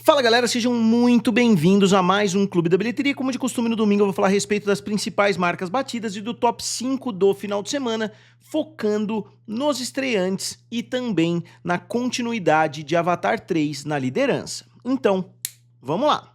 Fala galera, sejam muito bem-vindos a mais um Clube da Bilheteria. Como de costume no domingo eu vou falar a respeito das principais marcas batidas e do top 5 do final de semana, focando nos estreantes e também na continuidade de Avatar 3 na liderança. Então, vamos lá!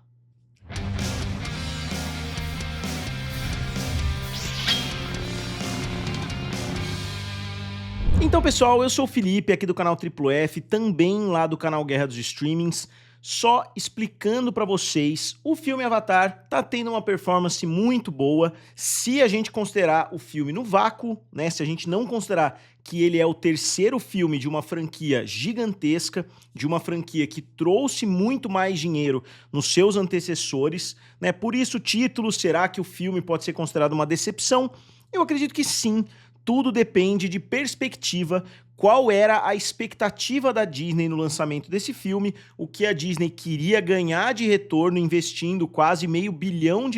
Então pessoal, eu sou o Felipe aqui do canal Triplo F, também lá do canal Guerra dos Streamings. Só explicando pra vocês, o filme Avatar tá tendo uma performance muito boa se a gente considerar o filme no vácuo, né? Se a gente não considerar que ele é o terceiro filme de uma franquia gigantesca, de uma franquia que trouxe muito mais dinheiro nos seus antecessores, né? Por isso o título, será que o filme pode ser considerado uma decepção? Eu acredito que sim. Tudo depende de perspectiva, qual era a expectativa da Disney no lançamento desse filme, o que a Disney queria ganhar de retorno investindo quase $500 milhão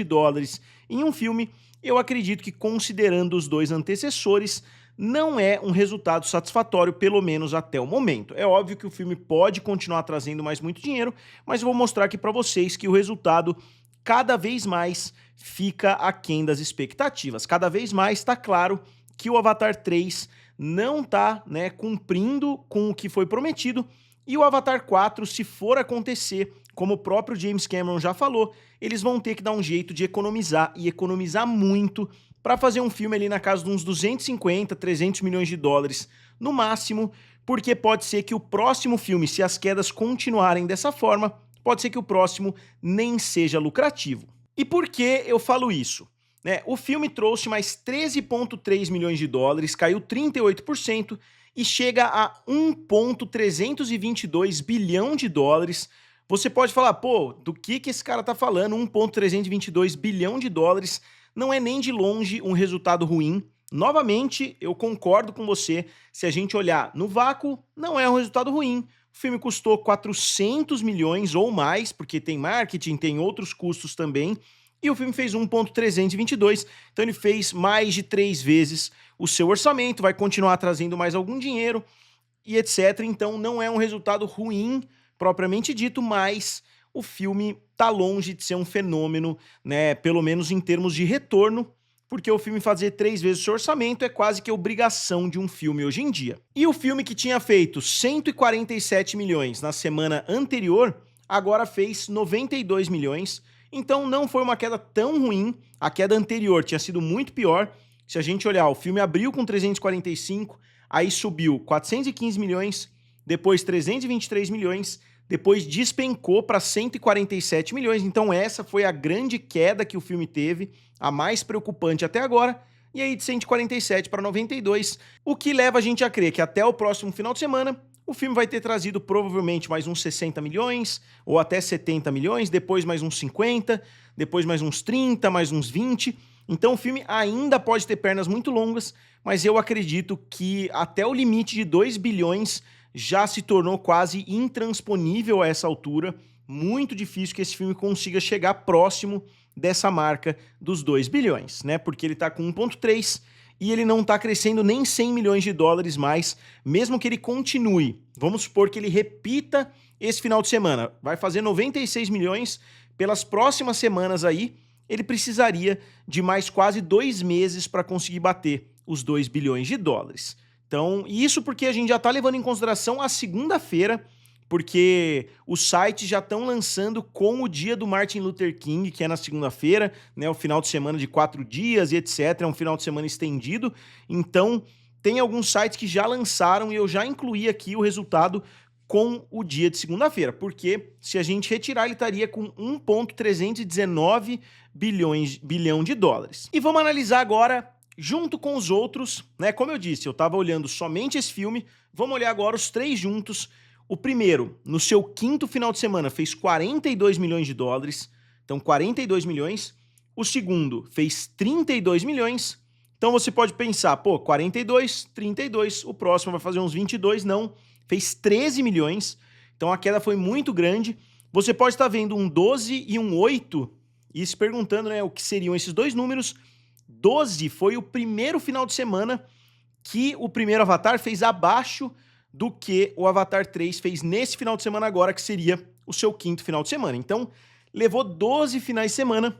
em um filme. Eu acredito que, considerando os dois antecessores, não é um resultado satisfatório, pelo menos até o momento. É óbvio que o filme pode continuar trazendo mais muito dinheiro, mas eu vou mostrar aqui para vocês que o resultado cada vez mais fica aquém das expectativas. Cada vez mais está claro que o Avatar 3 não está, né, cumprindo com o que foi prometido, e o Avatar 4, se for acontecer, como o próprio James Cameron já falou, eles vão ter que dar um jeito de economizar, e economizar muito, para fazer um filme ali na casa de uns 250, 300 milhões de dólares no máximo, porque pode ser que o próximo filme, se as quedas continuarem dessa forma, pode ser que o próximo nem seja lucrativo. E por que eu falo isso? O filme trouxe mais 13,3 milhões de dólares, caiu 38% e chega a 1,322 bilhão de dólares. Você pode falar, pô, do que esse cara tá falando? 1,322 bilhão de dólares não é nem de longe um resultado ruim. Novamente, eu concordo com você, se a gente olhar no vácuo, não é um resultado ruim. O filme custou 400 milhões ou mais, porque tem marketing, tem outros custos também, e o filme fez 1,322, então ele fez mais de 3 vezes o seu orçamento, vai continuar trazendo mais algum dinheiro e etc. Então não é um resultado ruim, propriamente dito, mas o filme tá longe de ser um fenômeno, né, pelo menos em termos de retorno, porque o filme fazer 3 vezes o seu orçamento é quase que obrigação de um filme hoje em dia. E o filme que tinha feito 147 milhões na semana anterior, agora fez 92 milhões, então não foi uma queda tão ruim, a queda anterior tinha sido muito pior. Se a gente olhar, o filme abriu com 345, aí subiu 415 milhões, depois 323 milhões, depois despencou para 147 milhões, então essa foi a grande queda que o filme teve, a mais preocupante até agora, e aí de 147 para 92, o que leva a gente a crer que até o próximo final de semana o filme vai ter trazido provavelmente mais uns 60 milhões, ou até 70 milhões, depois mais uns 50, depois mais uns 30, mais uns 20. Então o filme ainda pode ter pernas muito longas, mas eu acredito que até o limite de 2 bilhões já se tornou quase intransponível a essa altura. Muito difícil que esse filme consiga chegar próximo dessa marca dos 2 bilhões, né? Porque ele está com 1,3 e ele não está crescendo nem 100 milhões de dólares mais, mesmo que ele continue. Vamos supor que ele repita esse final de semana, vai fazer 96 milhões pelas próximas semanas aí, ele precisaria de mais quase 2 meses para conseguir bater os 2 bilhões de dólares. Então, isso porque a gente já está levando em consideração a segunda-feira, porque os sites já estão lançando com o dia do Martin Luther King, que é na segunda-feira, né, o final de semana de 4 dias e etc, é um final de semana estendido, então tem alguns sites que já lançaram e eu já incluí aqui o resultado com o dia de segunda-feira, porque se a gente retirar ele estaria com 1,319 bilhão de dólares. E vamos analisar agora junto com os outros, né, como eu disse, eu estava olhando somente esse filme, vamos olhar agora os 3 juntos. O primeiro, no seu 5º final de semana, fez 42 milhões de dólares, então 42 milhões. O segundo fez 32 milhões, então você pode pensar, pô, 42, 32, o próximo vai fazer uns 22, não, fez 13 milhões, então a queda foi muito grande. Você pode estar vendo um 12 e um 8 e se perguntando, né, o que seriam esses dois números. 12 foi o primeiro final de semana que o primeiro Avatar fez abaixo do que o Avatar 3 fez nesse final de semana agora, que seria o seu quinto final de semana. Então, levou 12 finais de semana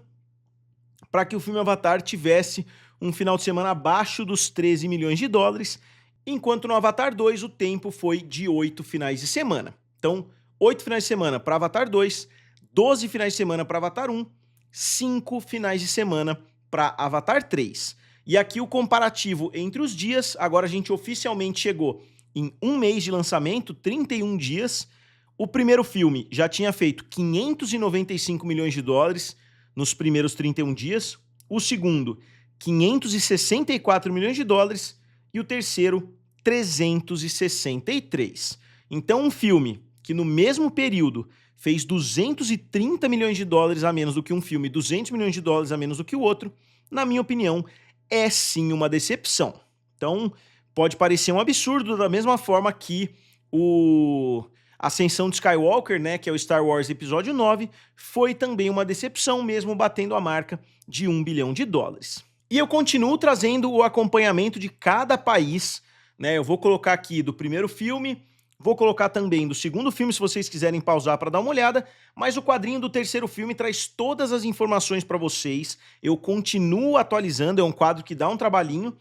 para que o filme Avatar tivesse um final de semana abaixo dos 13 milhões de dólares, enquanto no Avatar 2 o tempo foi de 8 finais de semana. Então, 8 finais de semana para Avatar 2, 12 finais de semana para Avatar 1, 5 finais de semana para Avatar 3. E aqui o comparativo entre os dias, agora a gente oficialmente chegou em um mês de lançamento, 31 dias. O primeiro filme já tinha feito 595 milhões de dólares nos primeiros 31 dias, o segundo, 564 milhões de dólares e o terceiro, 363. Então um filme que no mesmo período fez 230 milhões de dólares a menos do que um filme, 200 milhões de dólares a menos do que o outro, na minha opinião, é sim uma decepção. Então, pode parecer um absurdo da mesma forma que o Ascensão de Skywalker, né, que é o Star Wars Episódio 9, foi também uma decepção, mesmo batendo a marca de 1 bilhão de dólares. E eu continuo trazendo o acompanhamento de cada país, né, eu vou colocar aqui do primeiro filme, vou colocar também do segundo filme, se vocês quiserem pausar para dar uma olhada, mas o quadrinho do terceiro filme traz todas as informações para vocês, eu continuo atualizando, é um quadro que dá um trabalhinho.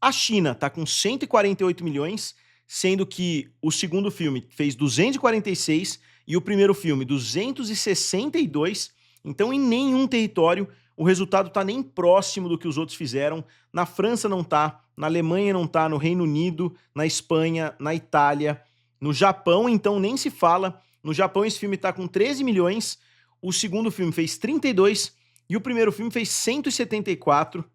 A China está com 148 milhões, sendo que o segundo filme fez 246 e o primeiro filme 262, então em nenhum território o resultado está nem próximo do que os outros fizeram. Na França não está, na Alemanha não está, no Reino Unido, na Espanha, na Itália, no Japão então nem se fala. No Japão esse filme está com 13 milhões, o segundo filme fez 32 e o primeiro filme fez 174.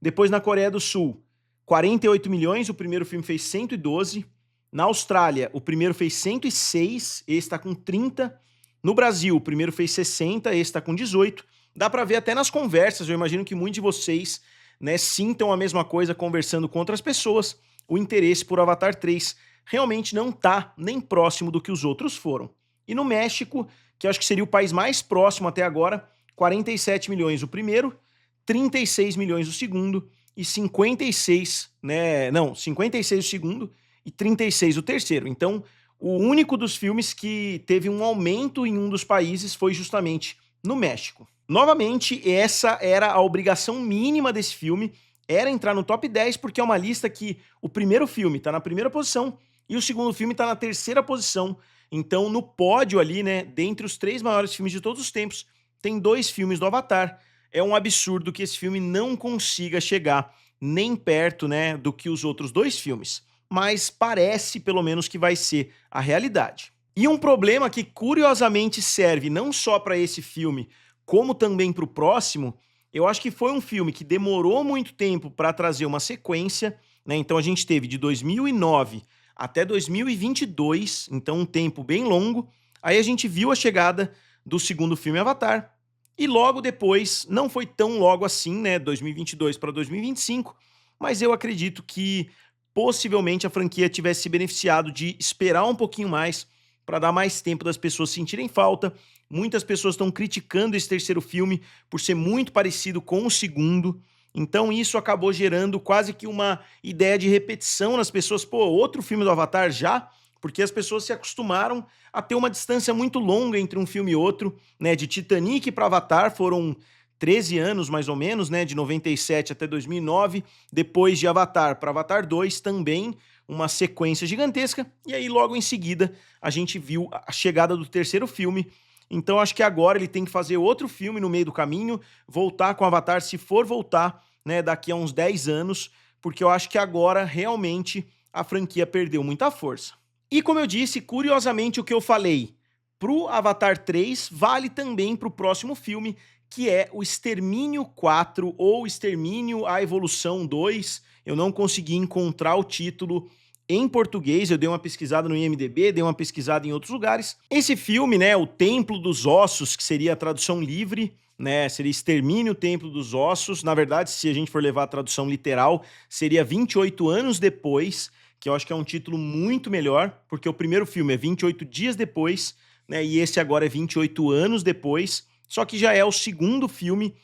Depois na Coreia do Sul, 48 milhões, o primeiro filme fez 112. Na Austrália, o primeiro fez 106, esse está com 30. No Brasil, o primeiro fez 60, esse está com 18. Dá para ver até nas conversas, eu imagino que muitos de vocês, né, sintam a mesma coisa conversando com outras pessoas. O interesse por Avatar 3 realmente não está nem próximo do que os outros foram. E no México, que eu acho que seria o país mais próximo até agora, 47 milhões o primeiro, 36 milhões o segundo e 56, né, não, 56 o segundo e 36 o terceiro. Então, o único dos filmes que teve um aumento em um dos países foi justamente no México. Novamente, essa era a obrigação mínima desse filme, era entrar no top 10, porque é uma lista que o primeiro filme está na primeira posição e o segundo filme está na terceira posição. Então, no pódio ali, né, dentre os 3 maiores filmes de todos os tempos, tem 2 filmes do Avatar. É um absurdo que esse filme não consiga chegar nem perto, né, do que os outros 2 filmes. Mas parece, pelo menos, que vai ser a realidade. E um problema que, curiosamente, serve não só para esse filme, como também para o próximo, eu acho que foi um filme que demorou muito tempo para trazer uma sequência, né? Então a gente teve de 2009 até 2022, então um tempo bem longo. Aí a gente viu a chegada do segundo filme Avatar, e logo depois, não foi tão logo assim, né, 2022 para 2025, mas eu acredito que possivelmente a franquia tivesse se beneficiado de esperar um pouquinho mais para dar mais tempo das pessoas sentirem falta. Muitas pessoas estão criticando esse terceiro filme por ser muito parecido com o segundo, então isso acabou gerando quase que uma ideia de repetição nas pessoas. Pô, outro filme do Avatar já? Porque as pessoas se acostumaram a ter uma distância muito longa entre um filme e outro, né? De Titanic para Avatar foram 13 anos mais ou menos, né, de 97 até 2009, depois de Avatar para Avatar 2 também uma sequência gigantesca, e aí logo em seguida a gente viu a chegada do terceiro filme. Então acho que agora ele tem que fazer outro filme no meio do caminho, voltar com Avatar, se for voltar, né, daqui a uns 10 anos, porque eu acho que agora realmente a franquia perdeu muita força. E como eu disse, curiosamente o que eu falei pro Avatar 3 vale também pro próximo filme, que é o Extermínio 4 ou Extermínio a Evolução 2. Eu não consegui encontrar o título em português, eu dei uma pesquisada no IMDb, dei uma pesquisada em outros lugares. Esse filme, né, o Templo dos Ossos, que seria a tradução livre, né, seria Extermínio Templo dos Ossos. Na verdade, se a gente for levar a tradução literal, seria 28 anos depois, que eu acho que é um título muito melhor, porque o primeiro filme é 28 dias depois, né, e esse agora é 28 anos depois. Só que já é o segundo filme.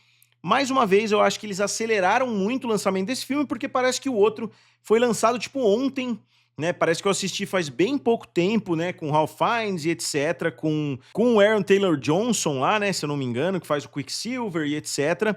Mais uma vez, eu acho que eles aceleraram muito o lançamento desse filme, porque parece que o outro foi lançado, tipo, ontem, né? Parece que eu assisti faz bem pouco tempo, né? Com Ralph Fiennes e etc. Com o Aaron Taylor Johnson lá, né? Se eu não me engano, que faz o Quicksilver e etc.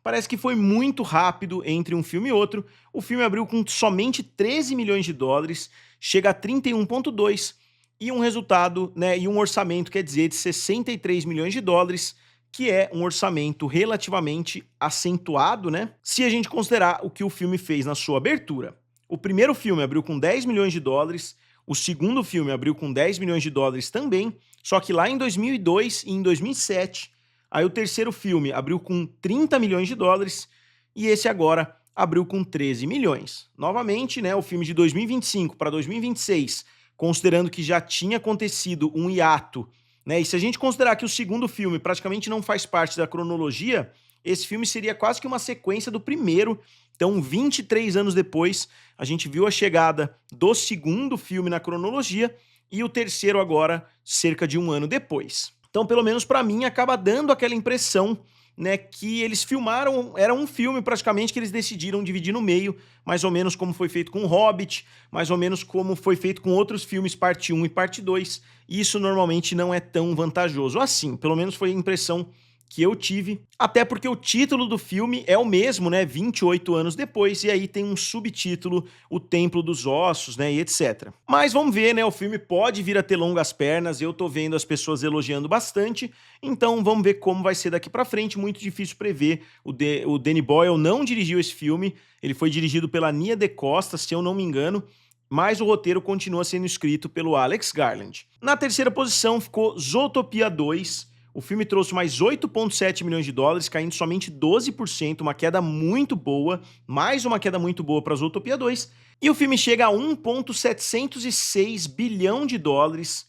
Parece que foi muito rápido entre um filme e outro. O filme abriu com somente 13 milhões de dólares, chega a 31,2 e um resultado, né, e um orçamento, quer dizer, de 63 milhões de dólares, que é um orçamento relativamente acentuado, né? Se a gente considerar o que o filme fez na sua abertura. O primeiro filme abriu com 10 milhões de dólares, o segundo filme abriu com 10 milhões de dólares também, só que lá em 2002 e em 2007, aí o terceiro filme abriu com 30 milhões de dólares e esse agora abriu com 13 milhões. Novamente, né, o filme de 2025 para 2026, considerando que já tinha acontecido um hiato, né, e se a gente considerar que o segundo filme praticamente não faz parte da cronologia, esse filme seria quase que uma sequência do primeiro. Então, 23 anos depois, a gente viu a chegada do segundo filme na cronologia e o terceiro agora, cerca de um ano depois. Então, pelo menos para mim, acaba dando aquela impressão, né, que eles filmaram, era um filme praticamente que eles decidiram dividir no meio, mais ou menos como foi feito com o Hobbit, mais ou menos como foi feito com outros filmes parte 1 e parte 2, e isso normalmente não é tão vantajoso assim, pelo menos foi a impressão que eu tive, até porque o título do filme é o mesmo, né, 28 anos depois, e aí tem um subtítulo, O Templo dos Ossos, né, e etc. Mas vamos ver, né, o filme pode vir a ter longas pernas, eu tô vendo as pessoas elogiando bastante, então vamos ver como vai ser daqui pra frente, muito difícil prever. O Danny Boyle não dirigiu esse filme, ele foi dirigido pela Nia de Costa, se eu não me engano, mas o roteiro continua sendo escrito pelo Alex Garland. Na terceira posição ficou Zootopia 2, o filme trouxe mais 8,7 milhões de dólares, caindo somente 12%, uma queda muito boa, mais uma queda muito boa para Zootopia 2, e o filme chega a 1,706 bilhão de dólares.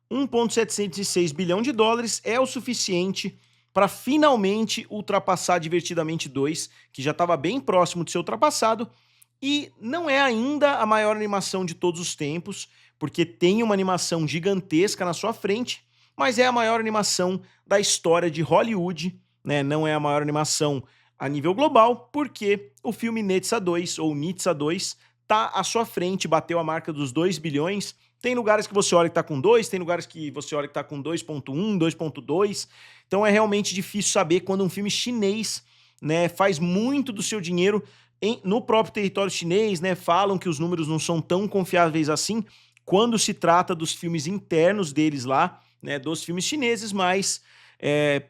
1,706 bilhão de dólares é o suficiente para finalmente ultrapassar Divertidamente 2, que já estava bem próximo de ser ultrapassado, e não é ainda a maior animação de todos os tempos, porque tem uma animação gigantesca na sua frente, mas é a maior animação da história de Hollywood, né? Não é a maior animação a nível global, porque o filme Netza 2, ou Nitza 2, tá à sua frente, bateu a marca dos 2 bilhões. Tem lugares que você olha que tá com 2, tem lugares que você olha que tá com 2,1, 2,2. Então é realmente difícil saber quando um filme chinês, né, faz muito do seu dinheiro no próprio território chinês, né? Falam que os números não são tão confiáveis assim quando se trata dos filmes internos deles lá, né, dos filmes chineses, mas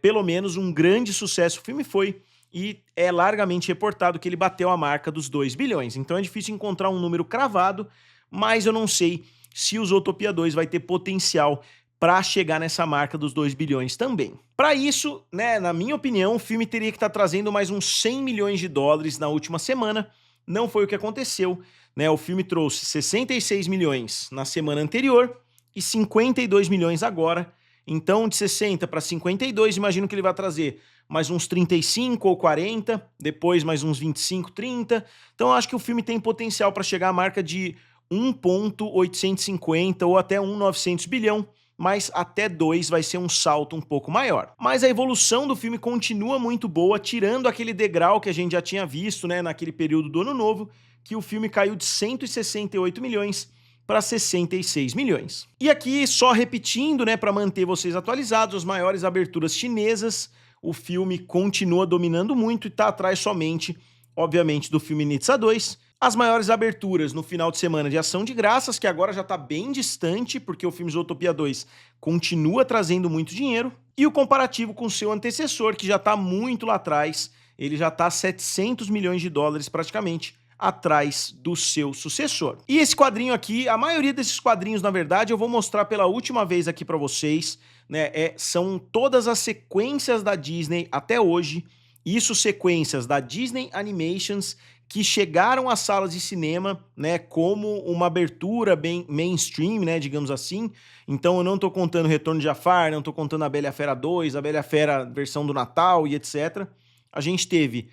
pelo menos um grande sucesso o filme foi, e é largamente reportado que ele bateu a marca dos 2 bilhões. Então é difícil encontrar um número cravado, mas eu não sei se o Zootopia 2 vai ter potencial para chegar nessa marca dos 2 bilhões também. Para isso, né, na minha opinião, o filme teria que estar trazendo mais uns 100 milhões de dólares na última semana. Não foi o que aconteceu, né? O filme trouxe 66 milhões na semana anterior e 52 milhões agora. Então, de 60 para 52, imagino que ele vai trazer mais uns 35 ou 40, depois mais uns 25, 30. Então, eu acho que o filme tem potencial para chegar à marca de 1,850 ou até 1,900 bilhão, mas até 2 vai ser um salto um pouco maior. Mas a evolução do filme continua muito boa, tirando aquele degrau que a gente já tinha visto, né, naquele período do Ano Novo, que o filme caiu de 168 milhões para 66 milhões. E aqui, só repetindo, né, para manter vocês atualizados, as maiores aberturas chinesas, o filme continua dominando muito e está atrás somente, obviamente, do filme Nitza 2. As maiores aberturas no final de semana de Ação de Graças, que agora já está bem distante, porque o filme Zootopia 2 continua trazendo muito dinheiro, e o comparativo com seu antecessor, que já está muito lá atrás, ele já está 700 milhões de dólares praticamente atrás do seu sucessor. E esse quadrinho aqui, a maioria desses quadrinhos, na verdade, eu vou mostrar pela última vez aqui para vocês, né, são todas as sequências da Disney até hoje, isso sequências da Disney Animations, que chegaram às salas de cinema, né, como uma abertura bem mainstream, né, digamos assim. Então eu não tô contando Retorno de Jafar, não tô contando a Bela e a Fera 2, a Bela e a Fera versão do Natal e etc. A gente teve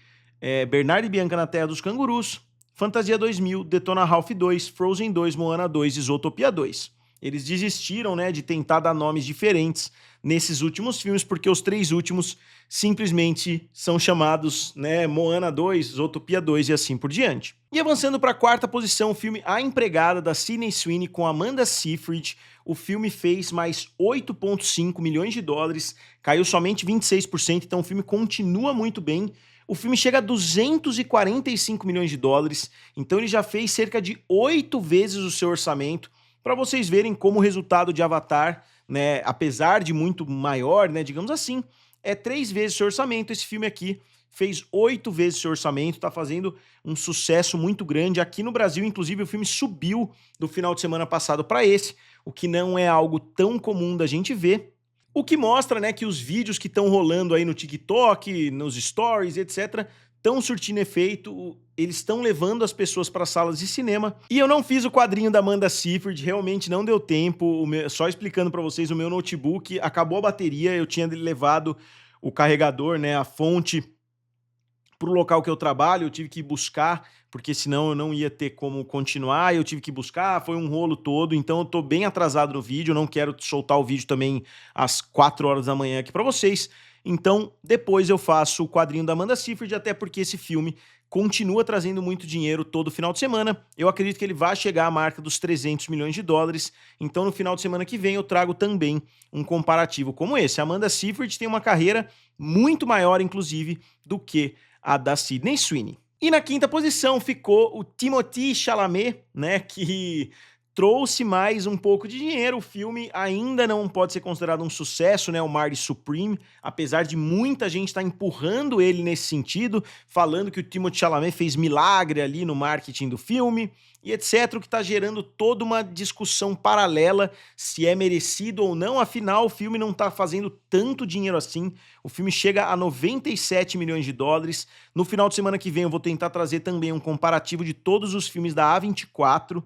Bernardo e Bianca na Terra dos Cangurus, Fantasia 2000, Detona Ralph 2, Frozen 2, Moana 2 e Zootopia 2. Eles desistiram, né, de tentar dar nomes diferentes nesses últimos filmes, porque os 3 últimos simplesmente são chamados, né, Moana 2, Zootopia 2 e assim por diante. E avançando para a 4ª posição, o filme A Empregada, da Sydney Sweeney, com Amanda Seyfried. O filme fez mais 8,5 milhões de dólares, caiu somente 26%, então o filme continua muito bem. O filme chega a 245 milhões de dólares, então ele já fez cerca de 8 vezes o seu orçamento, para vocês verem como o resultado de Avatar, né, apesar de muito maior, né, digamos assim, é 3 vezes o seu orçamento. Esse filme aqui fez 8 vezes o seu orçamento, tá fazendo um sucesso muito grande. Aqui no Brasil, inclusive, o filme subiu do final de semana passado para esse, o que não é algo tão comum da gente ver. O que mostra, né, que os vídeos que estão rolando aí no TikTok, nos stories, etc., estão surtindo efeito, eles estão levando as pessoas para salas de cinema. E eu não fiz o quadrinho da Amanda Seyfried, realmente não deu tempo. Só explicando para vocês, o meu notebook acabou a bateria, eu tinha levado o carregador, né, a fonte, para o local que eu trabalho, eu tive que buscar, porque senão eu não ia ter como continuar, eu tive que buscar, foi um rolo todo, então eu tô bem atrasado no vídeo, eu não quero soltar o vídeo também às 4 horas da manhã aqui para vocês, então depois eu faço o quadrinho da Amanda Seyfried, até porque esse filme continua trazendo muito dinheiro todo final de semana. Eu acredito que ele vai chegar à marca dos 300 milhões de dólares, então no final de semana que vem eu trago também um comparativo como esse. A Amanda Seyfried tem uma carreira muito maior, inclusive, do que a da Sydney Sweeney. E na 5ª posição ficou o Timothée Chalamet, né, que trouxe mais um pouco de dinheiro. O filme ainda não pode ser considerado um sucesso, né, o Marty Supreme, apesar de muita gente estar empurrando ele nesse sentido, falando que o Timothée Chalamet fez milagre ali no marketing do filme, e etc, o que está gerando toda uma discussão paralela se é merecido ou não. Afinal, o filme não está fazendo tanto dinheiro assim. O filme chega a 97 milhões de dólares. No final de semana que vem eu vou tentar trazer também um comparativo de todos os filmes da A24,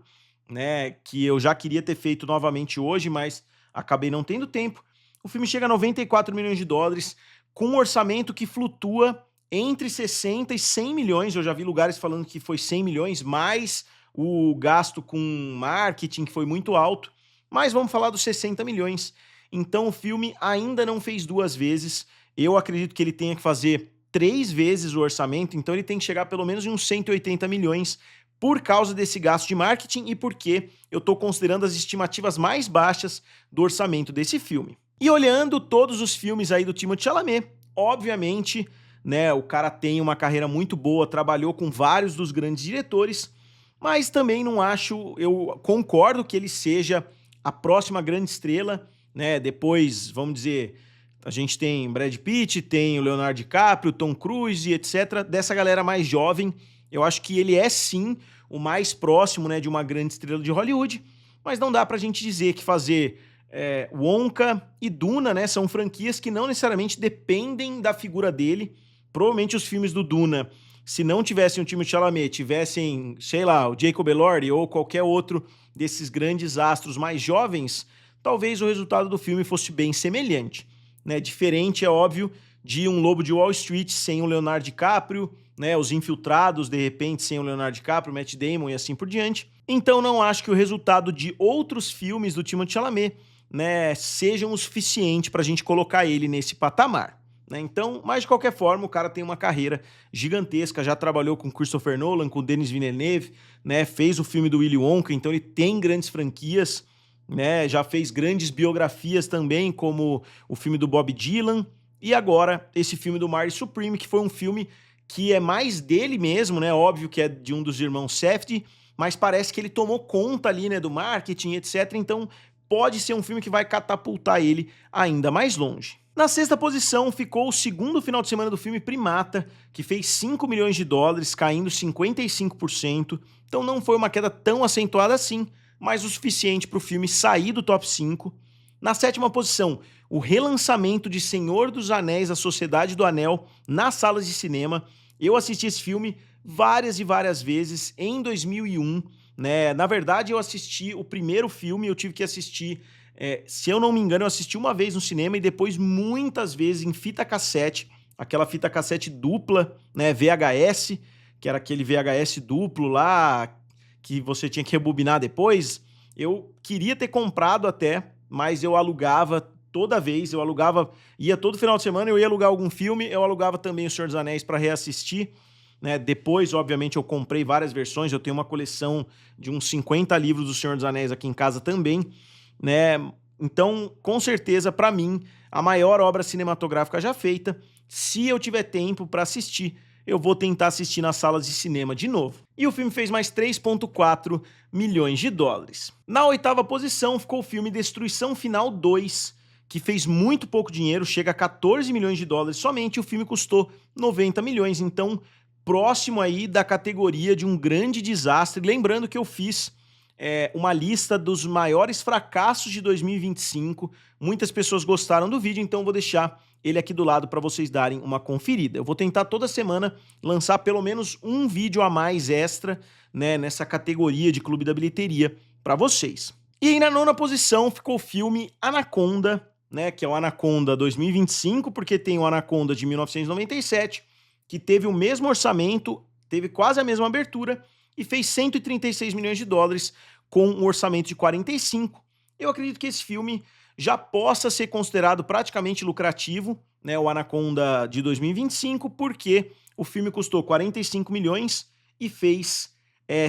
né, que eu já queria ter feito novamente hoje, mas acabei não tendo tempo. O filme chega a 94 milhões de dólares, com um orçamento que flutua entre 60 e 100 milhões. Eu já vi lugares falando que foi 100 milhões, mais o gasto com marketing, que foi muito alto, mas vamos falar dos 60 milhões. Então o filme ainda não fez 2 vezes, eu acredito que ele tenha que fazer 3 vezes o orçamento, então ele tem que chegar pelo menos em uns 180 milhões, por causa desse gasto de marketing e porque eu estou considerando as estimativas mais baixas do orçamento desse filme. E olhando todos os filmes aí do Timothée Chalamet, obviamente, né, o cara tem uma carreira muito boa, trabalhou com vários dos grandes diretores, mas também não acho, eu concordo que ele seja a próxima grande estrela, né? Depois, vamos dizer, a gente tem Brad Pitt, tem o Leonardo DiCaprio, Tom Cruise, etc. Dessa galera mais jovem, eu acho que ele é sim o mais próximo, né, de uma grande estrela de Hollywood, mas não dá pra gente dizer que fazer Wonka e Duna, né, são franquias que não necessariamente dependem da figura dele. Provavelmente os filmes do Duna, se não tivessem o Timothée Chalamet, tivessem, sei lá, o Jacob Elordi ou qualquer outro desses grandes astros mais jovens, talvez o resultado do filme fosse bem semelhante, né? Diferente, é óbvio, de um Lobo de Wall Street sem o Leonardo DiCaprio, né? Os Infiltrados, de repente, sem o Leonardo DiCaprio, Matt Damon e assim por diante. Então não acho que o resultado de outros filmes do Timothée Chalamet, né, sejam o suficiente para a gente colocar ele nesse patamar. Então, mas de qualquer forma, o cara tem uma carreira gigantesca, já trabalhou com Christopher Nolan, com Denis Villeneuve, né, fez o filme do Willy Wonka, então ele tem grandes franquias, né, já fez grandes biografias também, como o filme do Bob Dylan, e agora esse filme do Marty Supreme, que foi um filme que é mais dele mesmo, né, óbvio que é de um dos irmãos Safdie, mas parece que ele tomou conta ali, né, do marketing, etc, então pode ser um filme que vai catapultar ele ainda mais longe. Na 6ª posição ficou o segundo final de semana do filme Primata, que fez 5 milhões de dólares, caindo 55%. Então não foi uma queda tão acentuada assim, mas o suficiente para o filme sair do top 5. Na 7ª posição, o relançamento de Senhor dos Anéis, A Sociedade do Anel, nas salas de cinema. Eu assisti esse filme várias e várias vezes em 2001. Né? Na verdade, eu assisti o primeiro filme, eu tive que assistir... se eu não me engano, eu assisti uma vez no cinema e depois muitas vezes em fita cassete, aquela fita cassete dupla, né, VHS, que era aquele VHS duplo lá, que você tinha que rebobinar depois. Eu queria ter comprado até, mas eu alugava toda vez, eu alugava, ia todo final de semana, eu ia alugar algum filme, eu alugava também O Senhor dos Anéis para reassistir, né? Depois, obviamente, eu comprei várias versões, eu tenho uma coleção de uns 50 livros do Senhor dos Anéis aqui em casa também, né? Então, com certeza, para mim, a maior obra cinematográfica já feita. Se eu tiver tempo para assistir, eu vou tentar assistir nas salas de cinema de novo. E o filme fez mais 3,4 milhões de dólares. Na 8ª posição ficou o filme Destruição Final 2, que fez muito pouco dinheiro, chega a 14 milhões de dólares somente, e o filme custou 90 milhões, então próximo aí da categoria de um grande desastre. Lembrando que eu fiz uma lista dos maiores fracassos de 2025, muitas pessoas gostaram do vídeo, então eu vou deixar ele aqui do lado para vocês darem uma conferida. Eu vou tentar toda semana lançar pelo menos um vídeo a mais extra, né, nessa categoria de Clube da Bilheteria para vocês. E aí na 9ª posição ficou o filme Anaconda, né, que é o Anaconda 2025, porque tem o Anaconda de 1997, que teve o mesmo orçamento, teve quase a mesma abertura e fez 136 milhões de dólares com um orçamento de 45. Eu acredito que esse filme já possa ser considerado praticamente lucrativo, né, o Anaconda de 2025, porque o filme custou 45 milhões e fez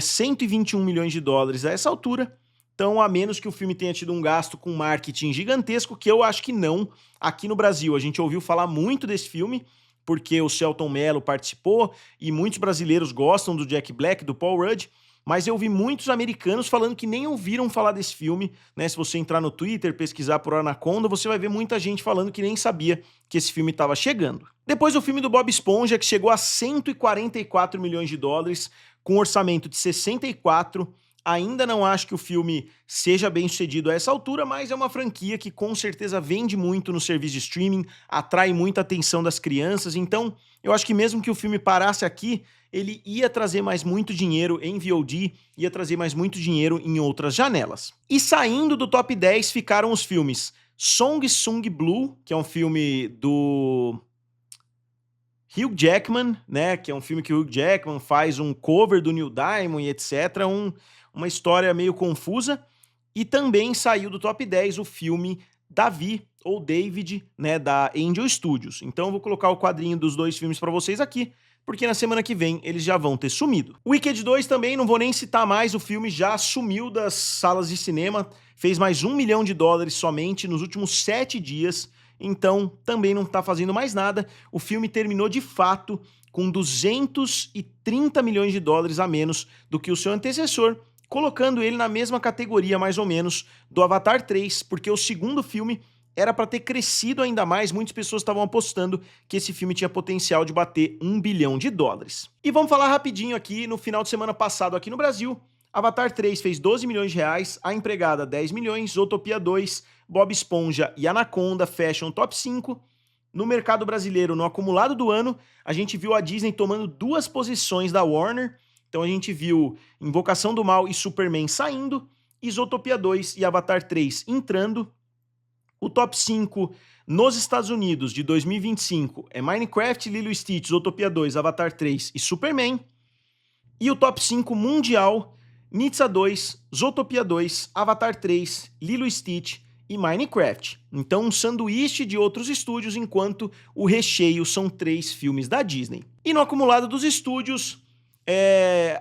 121 milhões de dólares a essa altura. Então, a menos que o filme tenha tido um gasto com marketing gigantesco, que eu acho que não. Aqui no Brasil, a gente ouviu falar muito desse filme, porque o Selton Mello participou e muitos brasileiros gostam do Jack Black, do Paul Rudd, mas eu vi muitos americanos falando que nem ouviram falar desse filme, né? Se você entrar no Twitter, pesquisar por Anaconda, você vai ver muita gente falando que nem sabia que esse filme estava chegando. Depois o filme do Bob Esponja, que chegou a 144 milhões de dólares, com um orçamento de 64. Ainda não acho que o filme seja bem sucedido a essa altura, mas é uma franquia que com certeza vende muito no serviço de streaming, atrai muita atenção das crianças, então eu acho que mesmo que o filme parasse aqui, ele ia trazer mais muito dinheiro em VOD, ia trazer mais muito dinheiro em outras janelas. E saindo do top 10 ficaram os filmes Song Sung Blue, que é um filme do Hugh Jackman, né, que é um filme que o Hugh Jackman faz um cover do Neil Diamond e etc, uma história meio confusa, e também saiu do top 10 o filme Davi, ou David, né, da Angel Studios. Então eu vou colocar o quadrinho dos dois filmes para vocês aqui, porque na semana que vem eles já vão ter sumido. Wicked 2 também, não vou nem citar mais, o filme já sumiu das salas de cinema, fez mais 1 milhão de dólares somente nos últimos 7 dias, então também não tá fazendo mais nada. O filme terminou de fato com 230 milhões de dólares a menos do que o seu antecessor, colocando ele na mesma categoria, mais ou menos, do Avatar 3, porque o segundo filme era para ter crescido ainda mais, muitas pessoas estavam apostando que esse filme tinha potencial de bater 1 bilhão de dólares. E vamos falar rapidinho aqui, no final de semana passado aqui no Brasil, Avatar 3 fez 12 milhões de reais, A Empregada 10 milhões, Zootopia 2, Bob Esponja e Anaconda fecham top 5. No mercado brasileiro, no acumulado do ano, a gente viu a Disney tomando 2 posições da Warner. Então a gente viu Invocação do Mal e Superman saindo, e Zootopia 2 e Avatar 3 entrando. O top 5 nos Estados Unidos de 2025 é Minecraft, Lilo e Stitch, Zootopia 2, Avatar 3 e Superman. E o top 5 mundial, Nitsa 2, Zootopia 2, Avatar 3, Lilo e Stitch e Minecraft. Então um sanduíche de outros estúdios, enquanto o recheio são 3 filmes da Disney. E no acumulado dos estúdios,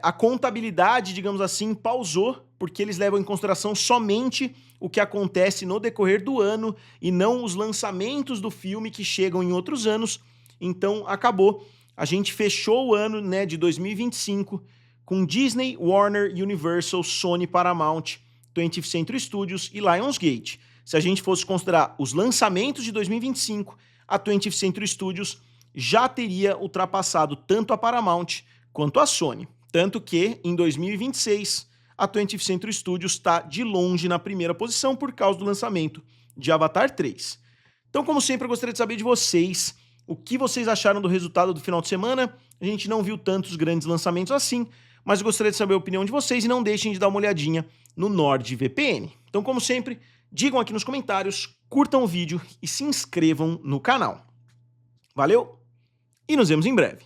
a contabilidade, digamos assim, pausou, porque eles levam em consideração somente o que acontece no decorrer do ano e não os lançamentos do filme que chegam em outros anos. Então acabou. A gente fechou o ano, né, de 2025 com Disney, Warner, Universal, Sony, Paramount, 20th Century Studios e Lionsgate. Se a gente fosse considerar os lançamentos de 2025, a 20th Century Studios já teria ultrapassado tanto a Paramount quanto a Sony. Tanto que, em 2026, a 20th Century Studios está de longe na primeira posição por causa do lançamento de Avatar 3. Então, como sempre, eu gostaria de saber de vocês o que vocês acharam do resultado do final de semana. A gente não viu tantos grandes lançamentos assim, mas eu gostaria de saber a opinião de vocês e não deixem de dar uma olhadinha no NordVPN. Então, como sempre, digam aqui nos comentários, curtam o vídeo e se inscrevam no canal. Valeu e nos vemos em breve.